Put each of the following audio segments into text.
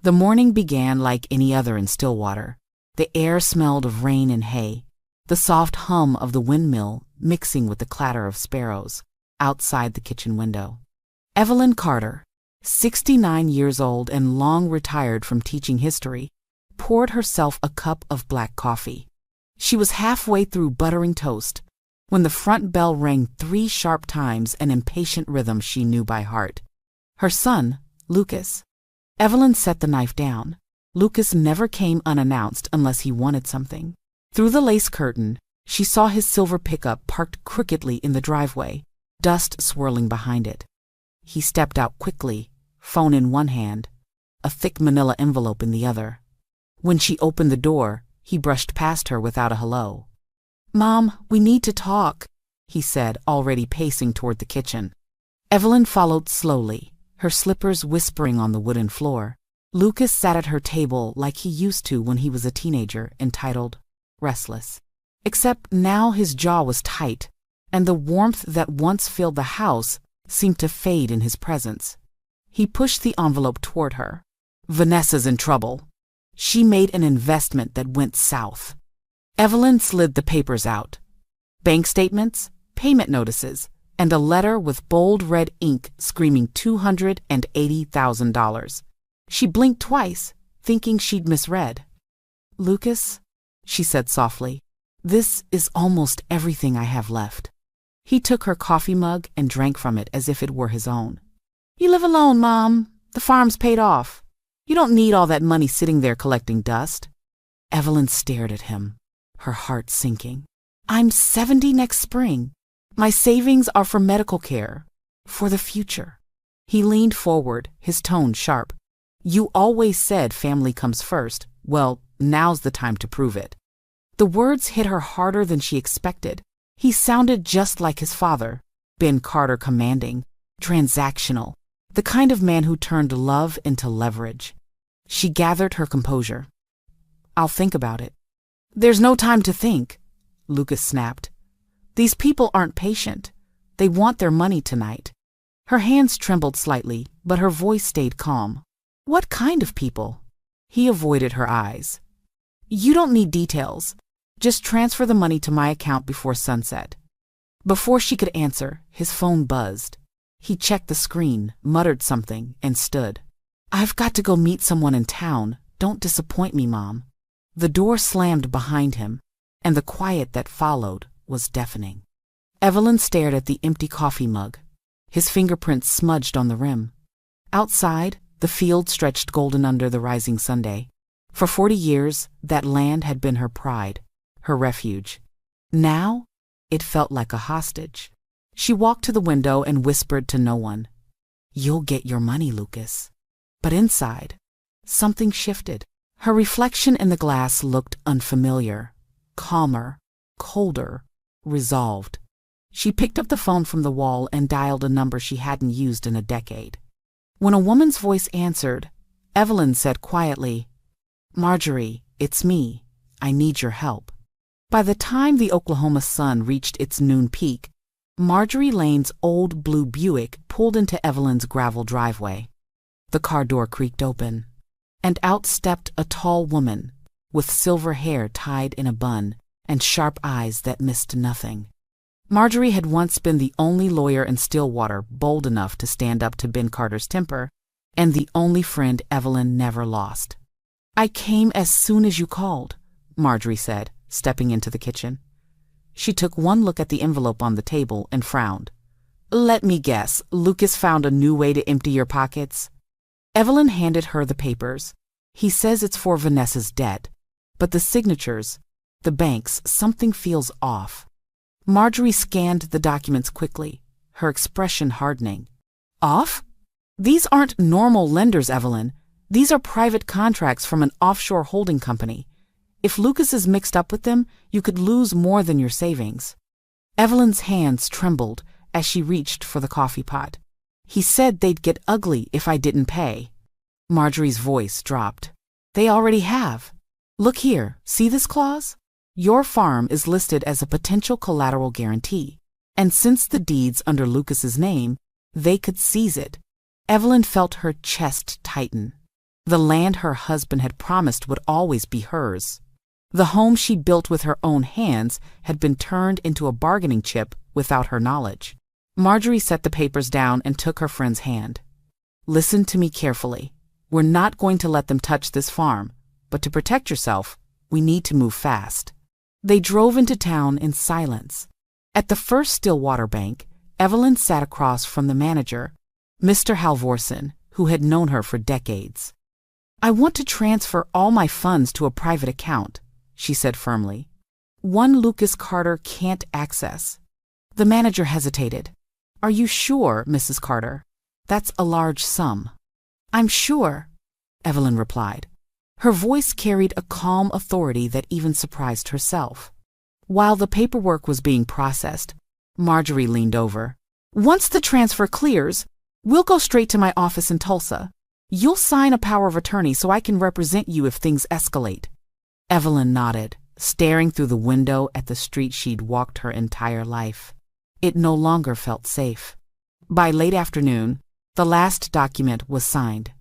The morning began like any other in Stillwater. The air smelled of rain and hay, the soft hum of the windmill mixing with the clatter of sparrows outside the kitchen window. Evelyn Carter, 69 years old and long retired from teaching history, poured herself a cup of black coffee. She was halfway through buttering toast when the front bell rang 3 sharp times, an impatient rhythm she knew by heart. Her son, Lucas. Evelyn set the knife down. Lucas never came unannounced unless he wanted something. Through the lace curtain, she saw his silver pickup parked crookedly in the driveway, dust swirling behind it. He stepped out quickly, phone in one hand, a thick manila envelope in the other. When she opened the door, he brushed past her without a hello. "Mom, we need to talk," he said, already pacing toward the kitchen. Evelyn followed slowly, her slippers whispering on the wooden floor. Lucas sat at her table like he used to when he was a teenager, entitled Restless. Except now his jaw was tight, and the warmth that once filled the house seemed to fade in his presence. He pushed the envelope toward her. "Vanessa's in trouble. She made an investment that went south." Evelyn slid the papers out. Bank statements, payment notices, and a letter with bold red ink screaming $280,000. She blinked twice, thinking she'd misread. "Lucas," she said softly, "this is almost everything I have left." He took her coffee mug and drank from it as if it were his own. "You live alone, Mom. The farm's paid off. You don't need all that money sitting there collecting dust." Evelyn stared at him, her heart sinking. "I'm 70 next spring. My savings are for medical care, for the future." He leaned forward, his tone sharp. "You always said family comes first. Well, now's the time to prove it." The words hit her harder than she expected. He sounded just like his father, Ben Carter, commanding, transactional, the kind of man who turned love into leverage. She gathered her composure. "I'll think about it." "There's no time to think," Lucas snapped. "These people aren't patient. They want their money tonight." Her hands trembled slightly, but her voice stayed calm. "What kind of people?" He avoided her eyes. "You don't need details. Just transfer the money to my account before sunset." Before she could answer, his phone buzzed. He checked the screen, muttered something, and stood. "I've got to go meet someone in town. Don't disappoint me, Mom." The door slammed behind him, and the quiet that followed was deafening. Evelyn stared at the empty coffee mug, his fingerprints smudged on the rim. Outside, the field stretched golden under the rising Sunday. For 40 years, that land had been her pride, her refuge. Now, it felt like a hostage. She walked to the window and whispered to no one, "You'll get your money, Lucas." But inside, something shifted. Her reflection in the glass looked unfamiliar, calmer, colder, resolved. She picked up the phone from the wall and dialed a number she hadn't used in a decade. When a woman's voice answered, Evelyn said quietly, "Marjorie, it's me. I need your help." By the time the Oklahoma sun reached its noon peak, Marjorie Lane's old blue Buick pulled into Evelyn's gravel driveway. The car door creaked open, and out stepped a tall woman with silver hair tied in a bun and sharp eyes that missed nothing. Marjorie had once been the only lawyer in Stillwater bold enough to stand up to Ben Carter's temper, and the only friend Evelyn never lost. "I came as soon as you called," Marjorie said, stepping into the kitchen. She took one look at the envelope on the table and frowned. "Let me guess, Lucas found a new way to empty your pockets?" Evelyn handed her the papers. "He says it's for Vanessa's debt, but the signatures, the banks, something feels off." Marjorie scanned the documents quickly, her expression hardening. "Off? These aren't normal lenders, Evelyn. These are private contracts from an offshore holding company. If Lucas is mixed up with them, you could lose more than your savings." Evelyn's hands trembled as she reached for the coffee pot. "He said they'd get ugly if I didn't pay." Marjorie's voice dropped. "They already have. Look here, see this clause? Your farm is listed as a potential collateral guarantee, and since the deed's under Lucas's name, they could seize it." Evelyn felt her chest tighten. The land her husband had promised would always be hers. The home she built with her own hands had been turned into a bargaining chip without her knowledge. Marjorie set the papers down and took her friend's hand. Listen to me carefully. We're not going to let them touch this farm, but to protect yourself, we need to move fast. They drove into town in silence. At the first Stillwater bank, Evelyn sat across from the manager, Mr. Halvorsen, who had known her for decades. I want to transfer all my funds to a private account, she said firmly. One Lucas Carter can't access. The manager hesitated. Are you sure, Mrs. Carter? That's a large sum. I'm sure, Evelyn replied. Her voice carried a calm authority that even surprised herself. While the paperwork was being processed, Marjorie leaned over. Once the transfer clears, we'll go straight to my office in Tulsa. You'll sign a power of attorney so I can represent you if things escalate. Evelyn nodded, staring through the window at the street she'd walked her entire life. It no longer felt safe. By late afternoon, the last document was signed.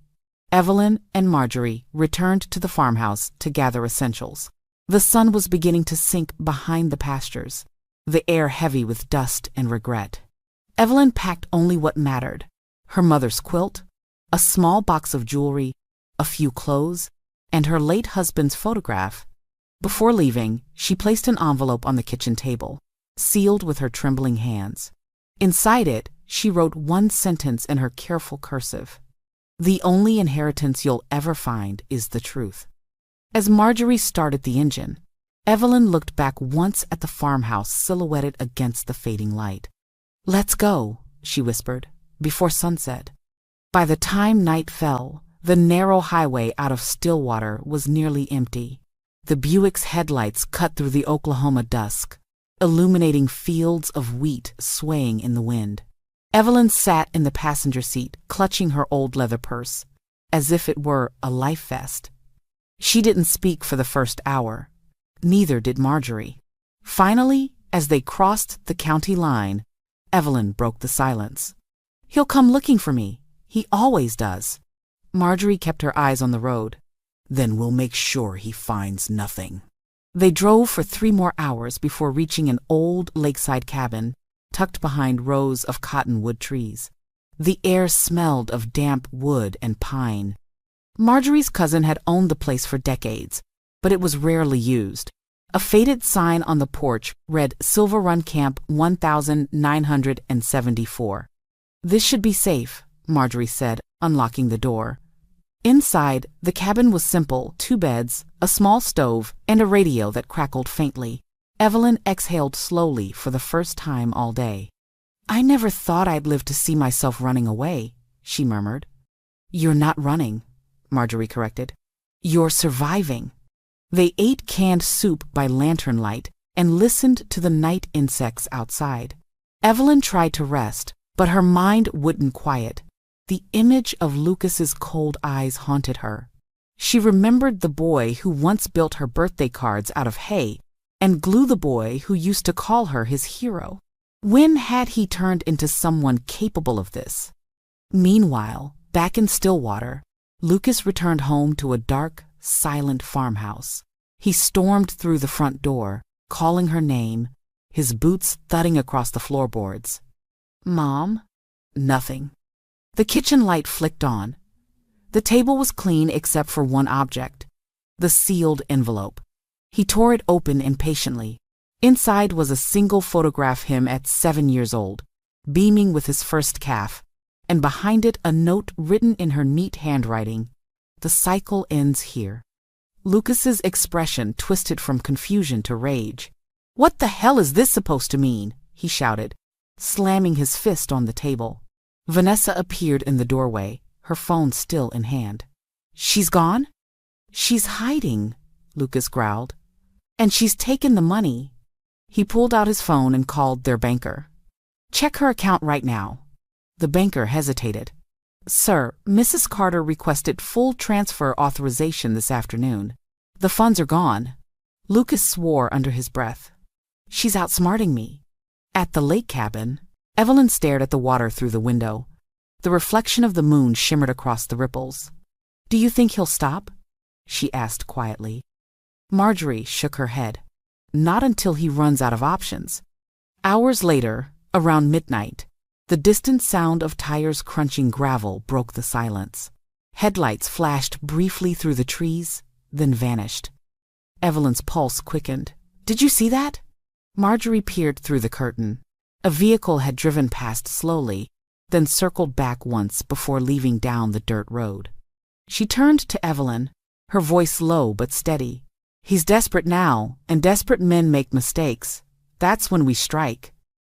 Evelyn and Marjorie returned to the farmhouse to gather essentials. The sun was beginning to sink behind the pastures, the air heavy with dust and regret. Evelyn packed only what mattered: her mother's quilt, a small box of jewelry, a few clothes, and her late husband's photograph. Before leaving, she placed an envelope on the kitchen table, sealed with her trembling hands. Inside it, she wrote one sentence in her careful cursive. The only inheritance you'll ever find is the truth. As Marjorie started the engine, Evelyn looked back once at the farmhouse silhouetted against the fading light. Let's go, she whispered, before sunset. By the time night fell, the narrow highway out of Stillwater was nearly empty. The Buick's headlights cut through the Oklahoma dusk, illuminating fields of wheat swaying in the wind. Evelyn sat in the passenger seat, clutching her old leather purse, as if it were a life vest. She didn't speak for the first hour. Neither did Marjorie. Finally, as they crossed the county line, Evelyn broke the silence. He'll come looking for me. He always does. Marjorie kept her eyes on the road. Then we'll make sure he finds nothing. They drove for 3 more hours before reaching an old lakeside cabin tucked behind rows of cottonwood trees. The air smelled of damp wood and pine. Marjorie's cousin had owned the place for decades, but it was rarely used. A faded sign on the porch read Silver Run Camp 1974. This should be safe, Marjorie said, unlocking the door. Inside, the cabin was simple: 2 beds, a small stove, and a radio that crackled faintly. Evelyn exhaled slowly for the first time all day. I never thought I'd live to see myself running away, she murmured. You're not running, Marjorie corrected. You're surviving. They ate canned soup by lantern light and listened to the night insects outside. Evelyn tried to rest, but her mind wouldn't quiet. The image of Lucas's cold eyes haunted her. She remembered the boy who once built her birthday cards out of hay, and Glue, the boy who used to call her his hero. When had he turned into someone capable of this? Meanwhile, back in Stillwater, Lucas returned home to a dark, silent farmhouse. He stormed through the front door, calling her name, his boots thudding across the floorboards. Mom? Nothing. The kitchen light flicked on. The table was clean except for one object: the sealed envelope. He tore it open impatiently. Inside was a single photograph him at 7 years old, beaming with his first calf, and behind it a note written in her neat handwriting: The cycle ends here. Lucas's expression twisted from confusion to rage. What the hell is this supposed to mean? He shouted, slamming his fist on the table. Vanessa appeared in the doorway, her phone still in hand. She's gone? She's hiding, Lucas growled. And she's taken the money. He pulled out his phone and called their banker. Check her account right now. The banker hesitated. Sir, Mrs. Carter requested full transfer authorization this afternoon. The funds are gone. Lucas swore under his breath. She's outsmarting me. At the lake cabin, Evelyn stared at the water through the window. The reflection of the moon shimmered across the ripples. Do you think he'll stop? She asked quietly. Marjorie shook her head. Not until he runs out of options. Hours later, around midnight, the distant sound of tires crunching gravel broke the silence. Headlights flashed briefly through the trees, then vanished. Evelyn's pulse quickened. Did you see that? Marjorie peered through the curtain. A vehicle had driven past slowly, then circled back once before leaving down the dirt road. She turned to Evelyn, her voice low but steady. He's desperate now, and desperate men make mistakes. That's when we strike.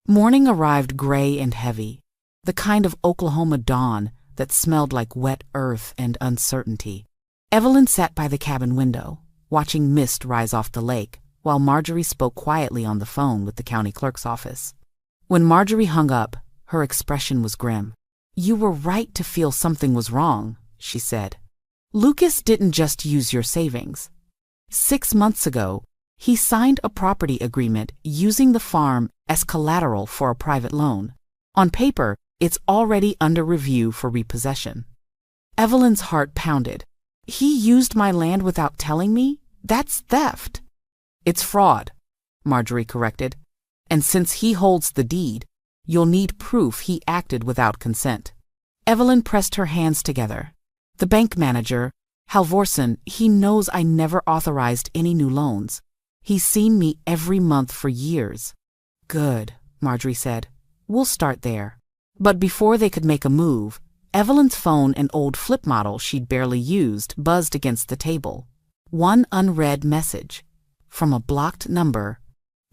Morning arrived gray and heavy, the kind of Oklahoma dawn that smelled like wet earth and uncertainty. Evelyn sat by the cabin window, watching mist rise off the lake, while Marjorie spoke quietly on the phone with the county clerk's office. When Marjorie hung up, her expression was grim. You were right to feel something was wrong, she said. Lucas didn't just use your savings. 6 months ago, he signed a property agreement using the farm as collateral for a private loan. On paper, it's already under review for repossession. Evelyn's heart pounded. He used my land without telling me? That's theft. It's fraud, Marjorie corrected. And since he holds the deed, you'll need proof he acted without consent. Evelyn pressed her hands together. The bank manager, Halvorsen, he knows I never authorized any new loans. He's seen me every month for years. Good, Marjorie said. We'll start there. But before they could make a move, Evelyn's phone, an old flip model she'd barely used, buzzed against the table. One unread message. From a blocked number.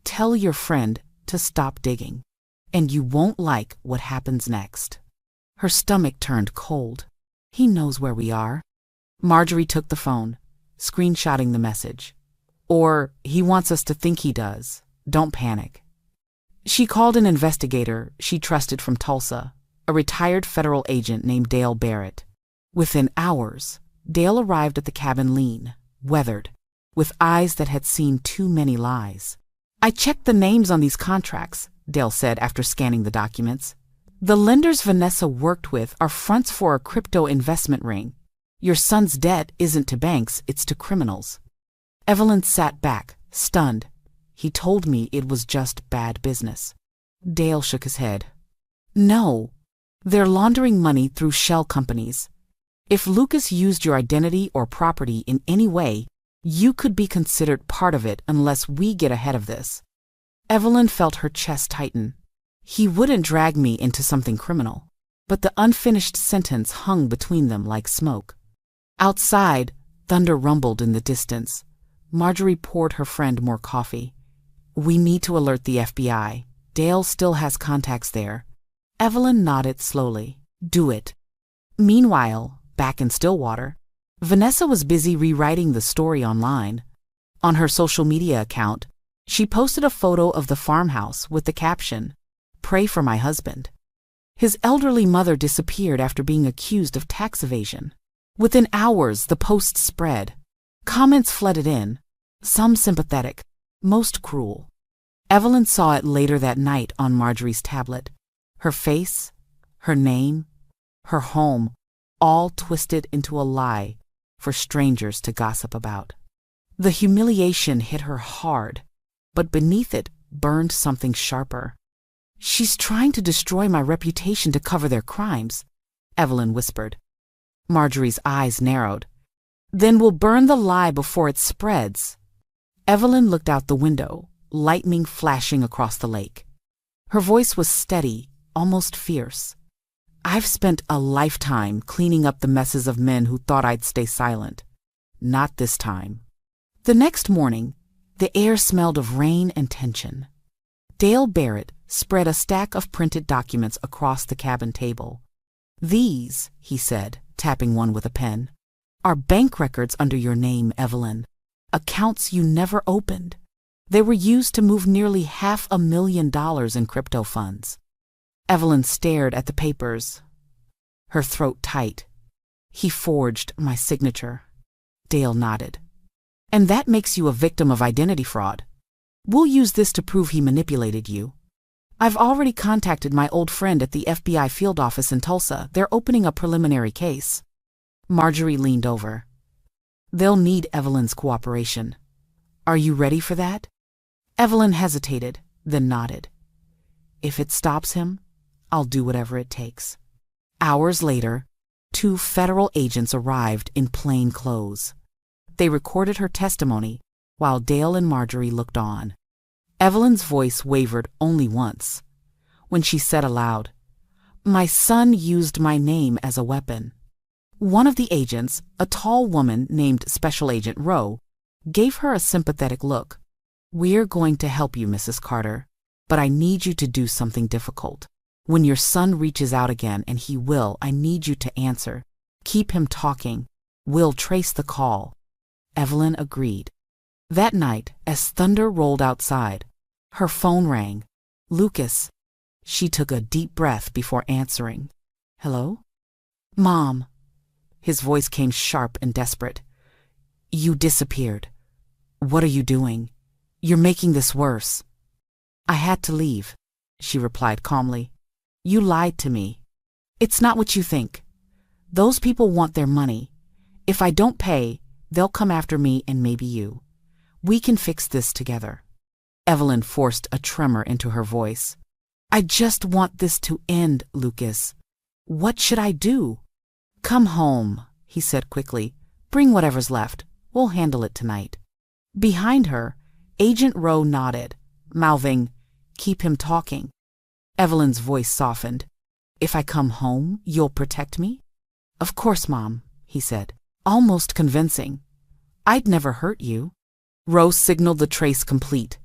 Tell your friend to stop digging. And you won't like what happens next. Her stomach turned cold. He knows where we are. Marjorie took the phone, screenshotting the message. Or he wants us to think he does. Don't panic. She called an investigator she trusted from Tulsa, a retired federal agent named Dale Barrett. Within hours, Dale arrived at the cabin lean, weathered, with eyes that had seen too many lies. I checked the names on these contracts, Dale said after scanning the documents. The lenders Vanessa worked with are fronts for a crypto investment ring. Your son's debt isn't to banks, it's to criminals. Evelyn sat back, stunned. He told me it was just bad business. Dale shook his head. No, they're laundering money through shell companies. If Lucas used your identity or property in any way, you could be considered part of it unless we get ahead of this. Evelyn felt her chest tighten. He wouldn't drag me into something criminal. But the unfinished sentence hung between them like smoke. Outside, thunder rumbled in the distance. Marjorie poured her friend more coffee. We need to alert the FBI. Dale still has contacts there. Evelyn nodded slowly. Do it. Meanwhile, back in Stillwater, Vanessa was busy rewriting the story online. On her social media account, she posted a photo of the farmhouse with the caption, "Pray for my husband." His elderly mother disappeared after being accused of tax evasion. Within hours, the post spread. Comments flooded in, some sympathetic, most cruel. Evelyn saw it later that night on Marjorie's tablet. Her face, her name, her home, all twisted into a lie for strangers to gossip about. The humiliation hit her hard, but beneath it burned something sharper. She's trying to destroy my reputation to cover their crimes, Evelyn whispered. Marjorie's eyes narrowed. Then we'll burn the lie before it spreads. Evelyn looked out the window, lightning flashing across the lake. Her voice was steady, almost fierce. I've spent a lifetime cleaning up the messes of men who thought I'd stay silent. Not this time. The next morning, the air smelled of rain and tension. Dale Barrett spread a stack of printed documents across the cabin table. These, he said, tapping one with a pen, are bank records under your name, Evelyn. Accounts you never opened. They were used to move nearly $500,000 in crypto funds. Evelyn stared at the papers, her throat tight. He forged my signature. Dale nodded. And that makes you a victim of identity fraud. We'll use this to prove he manipulated you. I've already contacted my old friend at the FBI field office in Tulsa. They're opening a preliminary case. Marjorie leaned over. They'll need Evelyn's cooperation. Are you ready for that? Evelyn hesitated, then nodded. If it stops him, I'll do whatever it takes. Hours later, 2 federal agents arrived in plain clothes. They recorded her testimony while Dale and Marjorie looked on. Evelyn's voice wavered only once, when she said aloud, "My son used my name as a weapon." One of the agents, a tall woman named Special Agent Rowe, gave her a sympathetic look. "We're going to help you, Mrs. Carter, but I need you to do something difficult. When your son reaches out again, and he will, I need you to answer. Keep him talking. We'll trace the call." Evelyn agreed. That night, as thunder rolled outside, her phone rang. "Lucas." She took a deep breath before answering. "Hello?" "Mom." His voice came sharp and desperate. "You disappeared. What are you doing? You're making this worse." "I had to leave," she replied calmly. "You lied to me. It's not what you think. Those people want their money. If I don't pay, they'll come after me and maybe you. We can fix this together." Evelyn forced a tremor into her voice. "I just want this to end, Lucas. What should I do?" "Come home," he said quickly. "Bring whatever's left. We'll handle it tonight." Behind her, Agent Rowe nodded, mouthing, "Keep him talking." Evelyn's voice softened. "If I come home, you'll protect me?" "Of course, Mom," he said, almost convincing. "I'd never hurt you." Rowe signaled the trace complete.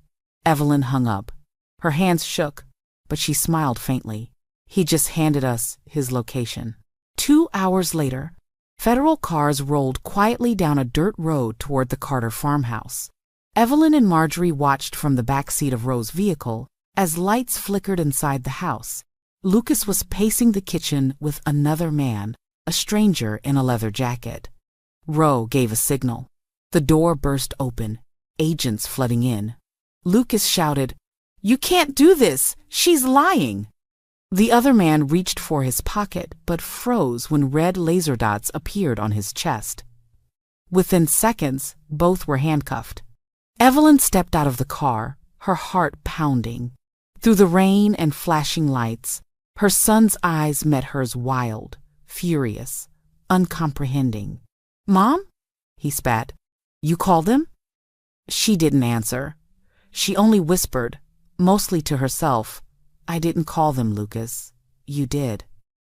Evelyn hung up. Her hands shook, but she smiled faintly. He just handed us his location. 2 hours later, federal cars rolled quietly down a dirt road toward the Carter farmhouse. Evelyn and Marjorie watched from the back seat of Rowe's vehicle as lights flickered inside the house. Lucas was pacing the kitchen with another man, a stranger in a leather jacket. Rowe gave a signal. The door burst open, agents flooding in. Lucas shouted, "You can't do this! She's lying!" The other man reached for his pocket but froze when red laser dots appeared on his chest. Within seconds, both were handcuffed. Evelyn stepped out of the car, her heart pounding. Through the rain and flashing lights, her son's eyes met hers wild, furious, uncomprehending. "Mom?" he spat. "You called him?" She didn't answer. She only whispered, mostly to herself, "I didn't call them, Lucas. You did."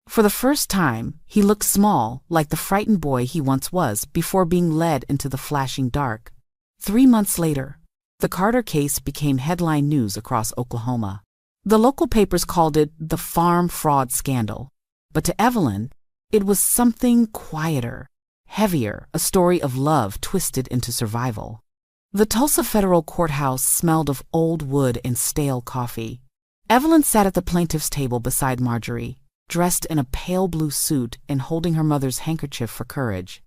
For the first time, he looked small, like the frightened boy he once was before being led into the flashing dark. 3 months later, the Carter case became headline news across Oklahoma. The local papers called it the farm fraud scandal. But to Evelyn, it was something quieter, heavier, a story of love twisted into survival. The Tulsa Federal Courthouse smelled of old wood and stale coffee. Evelyn sat at the plaintiff's table beside Marjorie, dressed in a pale blue suit and holding her mother's handkerchief for courage.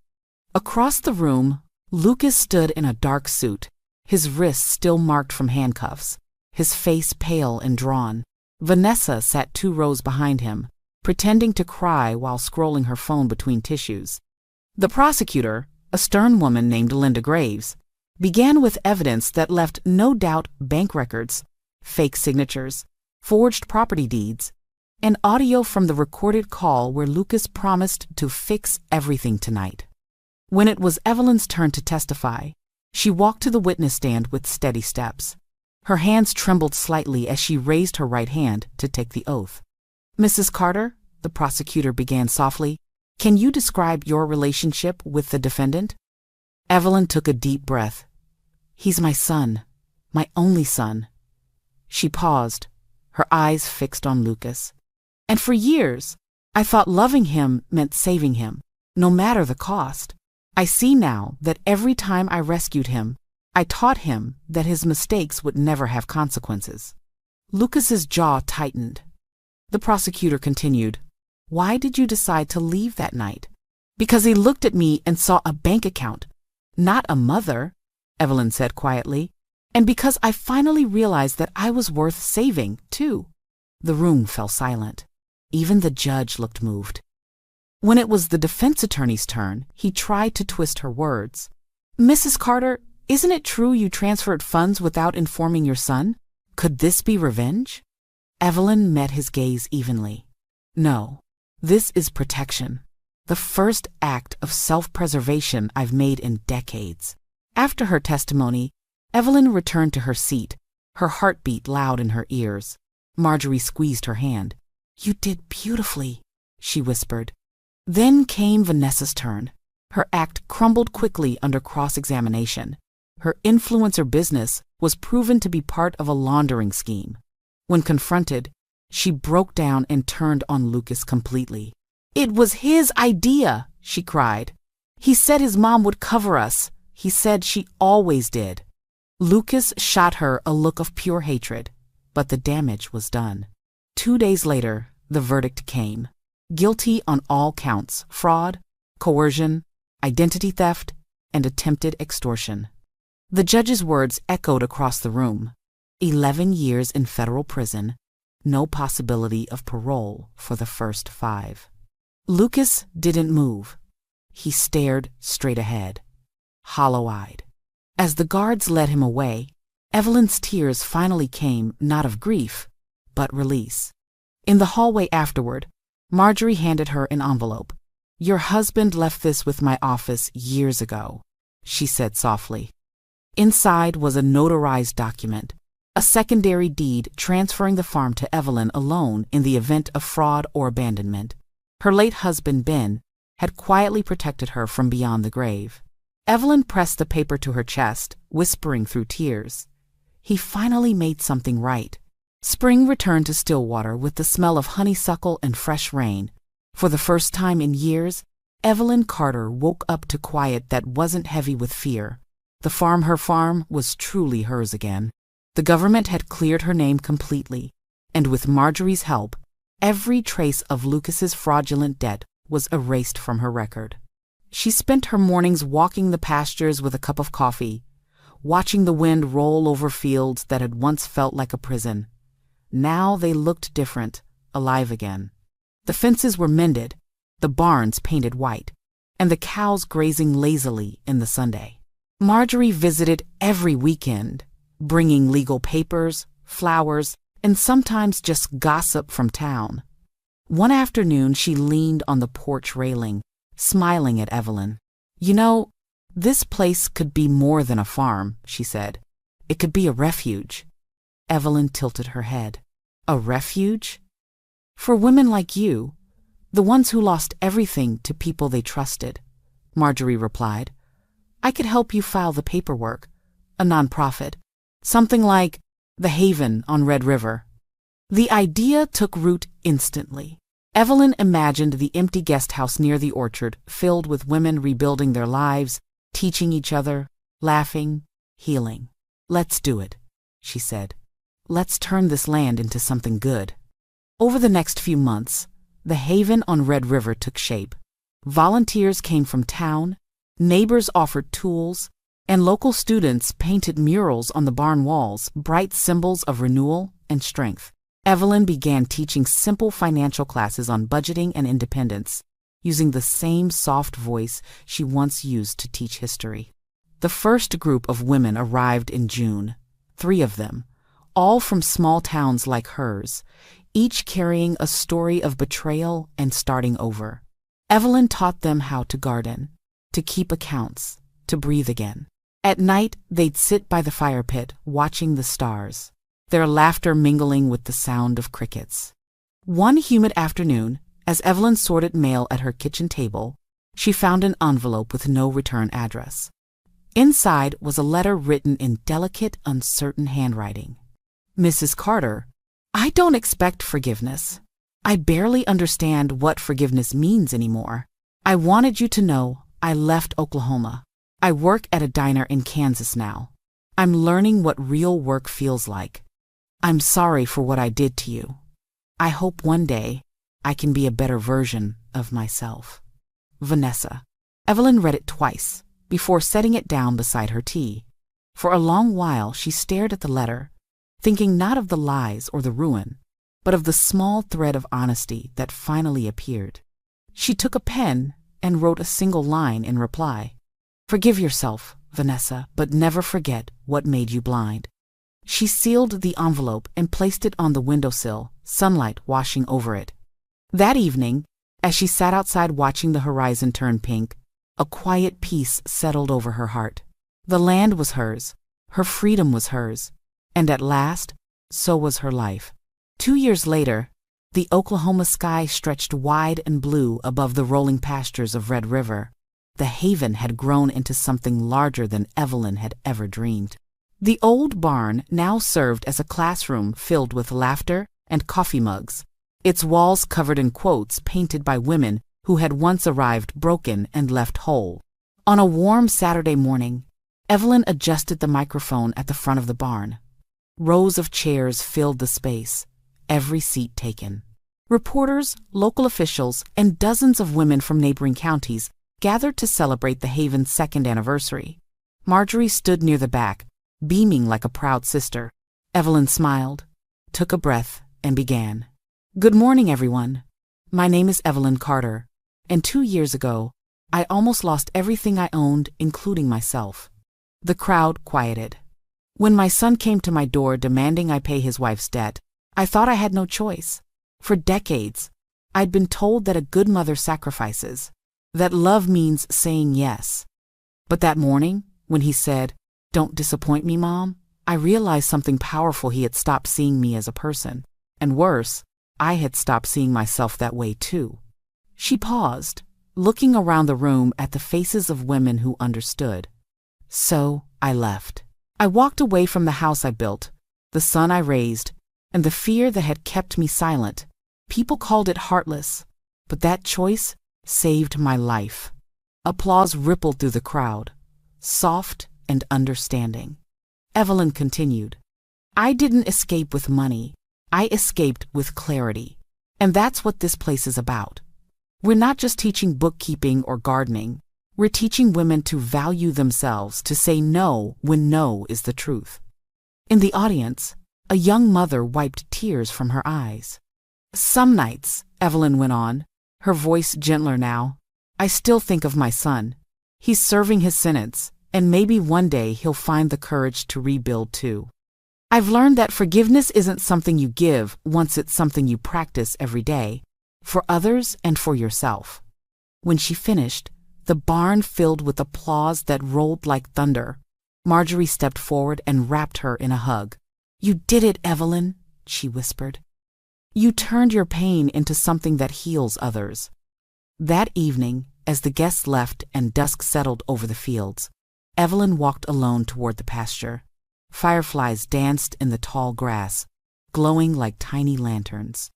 Across the room, Lucas stood in a dark suit, his wrists still marked from handcuffs, his face pale and drawn. Vanessa sat 2 rows behind him, pretending to cry while scrolling her phone between tissues. The prosecutor, a stern woman named Linda Graves, began with evidence that left no doubt: bank records, fake signatures, forged property deeds, and audio from the recorded call where Lucas promised to fix everything tonight. When it was Evelyn's turn to testify, she walked to the witness stand with steady steps. Her hands trembled slightly as she raised her right hand to take the oath. "Mrs. Carter," the prosecutor began softly, "can you describe your relationship with the defendant?" Evelyn took a deep breath. "He's my son, my only son." She paused, her eyes fixed on Lucas. "And for years, I thought loving him meant saving him, no matter the cost. I see now that every time I rescued him, I taught him that his mistakes would never have consequences." Lucas's jaw tightened. The prosecutor continued, "Why did you decide to leave that night?" "Because he looked at me and saw a bank account, not a mother," Evelyn said quietly. "And because I finally realized that I was worth saving, too." The room fell silent. Even the judge looked moved. When it was the defense attorney's turn, he tried to twist her words. "Mrs. Carter, isn't it true you transferred funds without informing your son? Could this be revenge?" Evelyn met his gaze evenly. "No, this is protection. The first act of self-preservation I've made in decades." After her testimony, Evelyn returned to her seat, her heartbeat loud in her ears. Marjorie squeezed her hand. "You did beautifully," she whispered. Then came Vanessa's turn. Her act crumbled quickly under cross-examination. Her influencer business was proven to be part of a laundering scheme. When confronted, she broke down and turned on Lucas completely. "It was his idea," she cried. "He said his mom would cover us. He said she always did." Lucas shot her a look of pure hatred, but the damage was done. 2 days later, the verdict came. Guilty on all counts: fraud, coercion, identity theft, and attempted extortion. The judge's words echoed across the room. 11 years in federal prison, no possibility of parole for the first 5. Lucas didn't move. He stared straight ahead, hollow-eyed. As the guards led him away, Evelyn's tears finally came not of grief, but release. In the hallway afterward, Marjorie handed her an envelope. "Your husband left this with my office years ago," she said softly. Inside was a notarized document, a secondary deed transferring the farm to Evelyn alone in the event of fraud or abandonment. Her late husband, Ben, had quietly protected her from beyond the grave. Evelyn pressed the paper to her chest, whispering through tears. He finally made something right. Spring returned to Stillwater with the smell of honeysuckle and fresh rain. For the first time in years, Evelyn Carter woke up to quiet that wasn't heavy with fear. Her farm, was truly hers again. The government had cleared her name completely, and with Marjorie's help, every trace of Lucas's fraudulent debt was erased from her record. She spent her mornings walking the pastures with a cup of coffee, watching the wind roll over fields that had once felt like a prison. Now they looked different, alive again. The fences were mended, the barns painted white, and the cows grazing lazily in the Sunday. Marjorie visited every weekend, bringing legal papers, flowers, and sometimes just gossip from town. One afternoon, she leaned on the porch railing, smiling at Evelyn. "You know, this place could be more than a farm," she said. "It could be a refuge." Evelyn tilted her head. "A refuge?" "For women like you, the ones who lost everything to people they trusted," Marjorie replied. "I could help you file the paperwork, a nonprofit, something like the Haven on Red River." The idea took root instantly. Evelyn imagined the empty guest house near the orchard, filled with women rebuilding their lives, teaching each other, laughing, healing. "Let's do it," she said. "Let's turn this land into something good." Over the next few months, the Haven on Red River took shape. Volunteers came from town, neighbors offered tools, and local students painted murals on the barn walls, bright symbols of renewal and strength. Evelyn began teaching simple financial classes on budgeting and independence, using the same soft voice she once used to teach history. The first group of women arrived in June, 3 of them, all from small towns like hers, each carrying a story of betrayal and starting over. Evelyn taught them how to garden, to keep accounts, to breathe again. At night, they'd sit by the fire pit, watching the stars, their laughter mingling with the sound of crickets. One humid afternoon, as Evelyn sorted mail at her kitchen table, she found an envelope with no return address. Inside was a letter written in delicate, uncertain handwriting. "Mrs. Carter, I don't expect forgiveness. I barely understand what forgiveness means anymore. I wanted you to know I left Oklahoma. I work at a diner in Kansas now. I'm learning what real work feels like. I'm sorry for what I did to you. I hope one day I can be a better version of myself. Vanessa." Evelyn read it twice before setting it down beside her tea. For a long while she stared at the letter, thinking not of the lies or the ruin, but of the small thread of honesty that finally appeared. She took a pen and wrote a single line in reply. "Forgive yourself, Vanessa, but never forget what made you blind." She sealed the envelope and placed it on the windowsill, sunlight washing over it. That evening, as she sat outside watching the horizon turn pink, a quiet peace settled over her heart. The land was hers, her freedom was hers, and at last, so was her life. 2 years later, the Oklahoma sky stretched wide and blue above the rolling pastures of Red River. The haven had grown into something larger than Evelyn had ever dreamed. The old barn now served as a classroom filled with laughter and coffee mugs, its walls covered in quotes painted by women who had once arrived broken and left whole. On a warm Saturday morning, Evelyn adjusted the microphone at the front of the barn. Rows of chairs filled the space, every seat taken. Reporters, local officials, and dozens of women from neighboring counties gathered to celebrate the haven's 2nd anniversary. Marjorie stood near the back, beaming like a proud sister. Evelyn smiled, took a breath, and began. "Good morning, everyone. My name is Evelyn Carter, and 2 years ago, I almost lost everything I owned, including myself." The crowd quieted. "When my son came to my door demanding I pay his wife's debt, I thought I had no choice. For decades, I'd been told that a good mother sacrifices, that love means saying yes. But that morning, when he said, 'Don't disappoint me, Mom,' I realized something powerful. He had stopped seeing me as a person. And worse, I had stopped seeing myself that way too." She paused, looking around the room at the faces of women who understood. "So I left. I walked away from the house I built, the son I raised, and the fear that had kept me silent. People called it heartless, but that choice saved my life." Applause rippled through the crowd, soft and understanding. Evelyn continued, "I didn't escape with money. I escaped with clarity. And that's what this place is about. We're not just teaching bookkeeping or gardening. We're teaching women to value themselves, to say no when no is the truth." In the audience, a young mother wiped tears from her eyes. "Some nights," Evelyn went on, her voice gentler now, "I still think of my son. He's serving his sentence, and maybe one day he'll find the courage to rebuild too. I've learned that forgiveness isn't something you give once, it's something you practice every day, for others and for yourself." When she finished, the barn filled with applause that rolled like thunder. Marjorie stepped forward and wrapped her in a hug. "You did it, Evelyn," she whispered. "You turned your pain into something that heals others." That evening, as the guests left and dusk settled over the fields, Evelyn walked alone toward the pasture. Fireflies danced in the tall grass, glowing like tiny lanterns.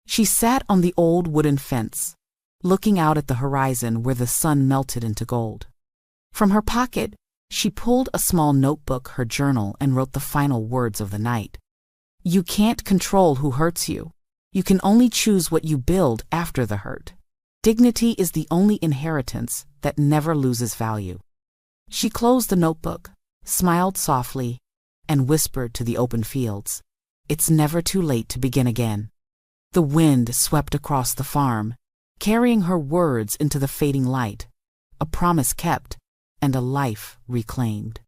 She sat on the old wooden fence, looking out at the horizon where the sun melted into gold. From her pocket, she pulled a small notebook, her journal, and wrote the final words of the night. "You can't control who hurts you. You can only choose what you build after the hurt. Dignity is the only inheritance that never loses value." She closed the notebook, smiled softly, and whispered to the open fields, "It's never too late to begin again." The wind swept across the farm, carrying her words into the fading light, a promise kept and a life reclaimed.